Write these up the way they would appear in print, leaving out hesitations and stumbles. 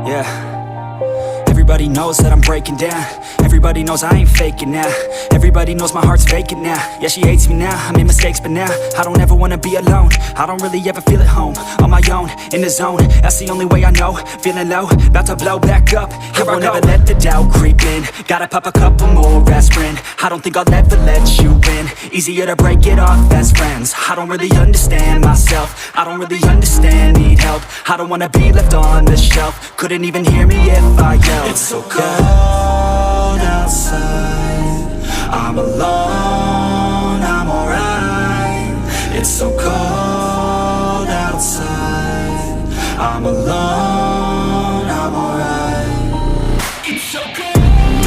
Yeah. Everybody knows that I'm breaking down. Everybody knows I ain't faking now. Everybody knows my heart's vacant now. Yeah, she hates me now, I made mistakes but now I don't ever wanna be alone. I don't really ever feel at home. On my own, in the zone, that's the only way I know. Feeling low, about to blow back up. Here I won't ever let the doubt creep in. Gotta pop a couple more aspirin. I don't think I'll ever let you in. Easier to break it off best friends. I don't really understand myself. I don't really understand, need help. I don't wanna be left on the shelf. Couldn't even hear me if I yelled. It's so cold outside, I'm alone, I'm alright. It's so cold outside, I'm alone, I'm alright. It's so cold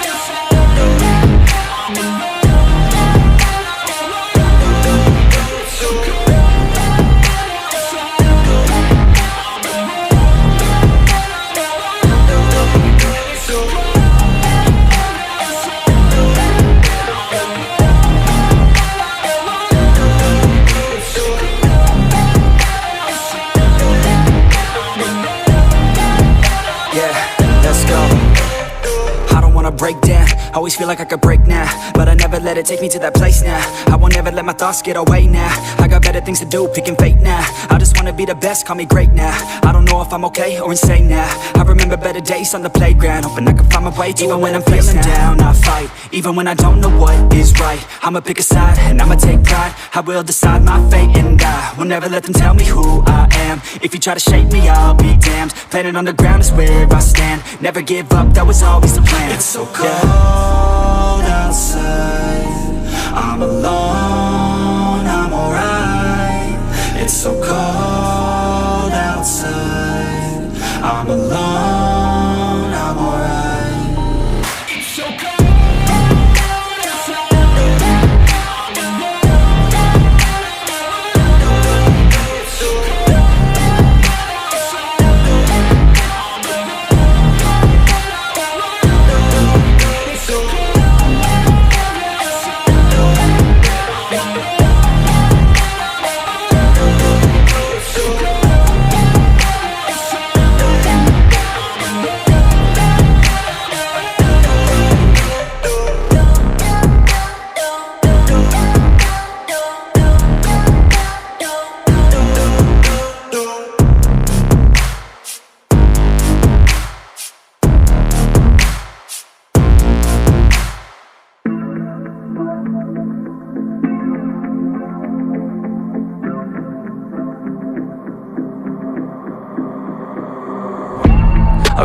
outside, I'm alone, it's so cold. Break down, always feel like I could break now, but I never let it take me to that place now. I won't ever let my thoughts get away now. I got better things to do, picking fate now. I just wanna be the best, call me great now. I don't know if I'm okay or insane now. I remember better days on the playground, hoping I can find my way to even when I'm feeling down, I fight. Even when I don't know what is right, I'ma pick a side and I'ma take pride. I will decide my fate and I will never let them tell me who I am. If you try to shake me, I'll be damned. Planet on the ground is where I stand. Never give up, that was always the plan. It's so cold outside, I'm alone, I'm alright. It's so cold outside, I'm alone, I'm alright. It's so cold outside, I'm alone, it's so cold outside,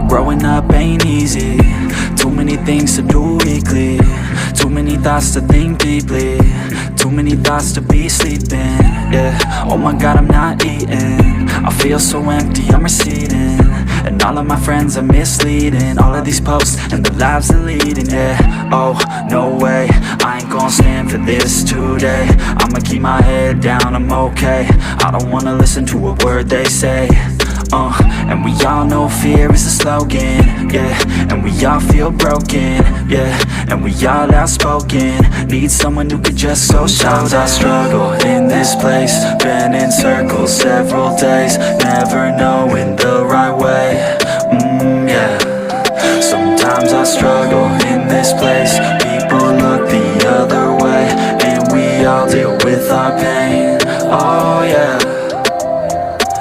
Growing up ain't easy. Too many things to do weekly. Too many thoughts to think deeply. Too many thoughts to be sleeping. Yeah, oh my god, I'm not eating. I feel so empty, I'm receding. And all of my friends are misleading. All of these posts and the lives they're leading. Yeah, oh, no way, I ain't gon' stand for this today. I'ma keep my head down, I'm okay. I don't wanna listen to a word they say. And we all know fear is a slogan, yeah. And we all feel broken, yeah. And we all outspoken. Need someone who could just go shout. Sometimes I struggle in this place. Been in circles several days, never knowing the right way, yeah. Sometimes I struggle in this place. People look the other way, and we all deal with our pain, oh yeah.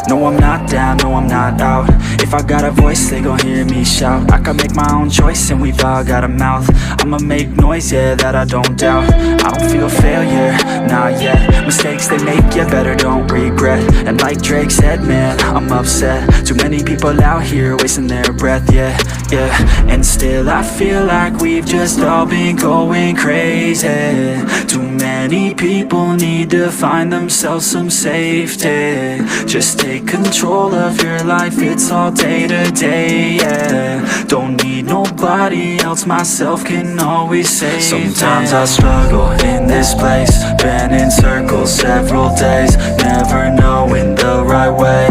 No, I'm not down, no, I'm not out. If I got a voice, they gon' hear me shout. I can make my own choice and we've all got a mouth. I'ma make noise, yeah, that I don't doubt. I don't feel failure, not yet. Mistakes they make, yeah, better don't regret. And like Drake said, man, I'm upset. Too many people out here wasting their breath, yeah, yeah. And still I feel like we've just all been going crazy. Too many people need to find themselves some safety. Just take control of your life, it's all day to day, yeah. Don't need nobody else, myself can always save. Sometimes I struggle in this place, been in circles several days, never knowing the right way,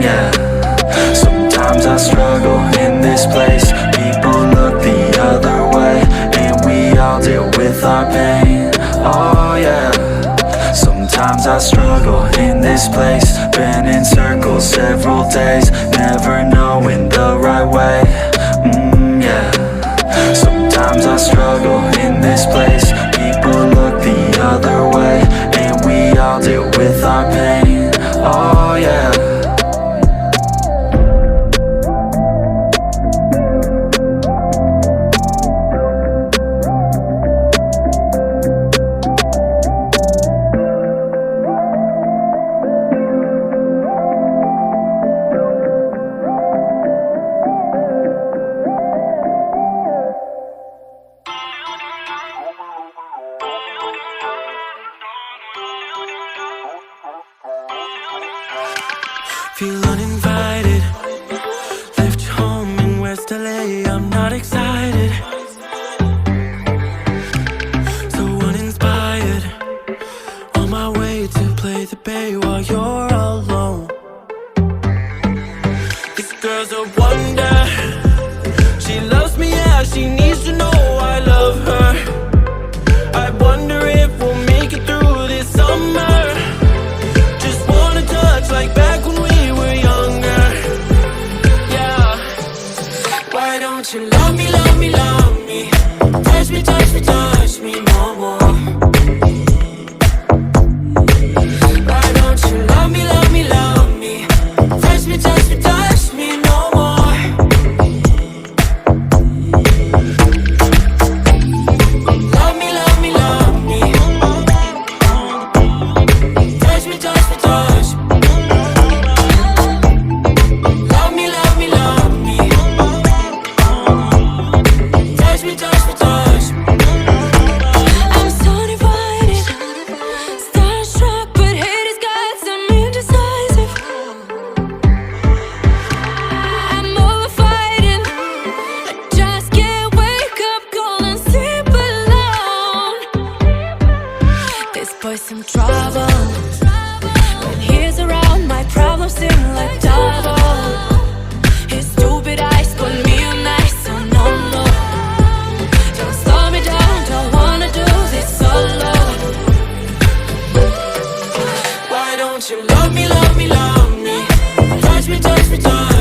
yeah. Sometimes I struggle in this place, people look the other way, and we all deal with our pain, oh yeah. Sometimes I struggle in this place, been in circles several days, never knowing the right way, yeah. Sometimes I struggle in this place, people look the other way, and we all deal with our pain, oh yeah. Feel uninvited, left you home in West LA, I'm not excited, so uninspired, on my way to play the bay while you're alone. This girl's a wonder, she loves me, yeah, she needs to know I love her. I wonder if we'll make it through this summer, just wanna touch like back when we were younger, yeah. Why don't you love me, love me, love me, touch me, touch me, touch me no more. Why don't you love me, love me, love me, touch me, touch me, touch me no more. Love me, love me, love me, touch me, touch me, touch me. Love me, love me, love me, touch me, touch me, touch me. I'm so divided, starstruck, but hate has got some indecisive. I'm over fighting, I just can't wake up cold and sleep alone. This boy's some trouble, when he's around my problems seem like double. His stupid eyes put me on ice, so no, no. Don't slow me down, don't wanna do this solo. Why don't you love me, love me, love me, touch me, touch me, touch me.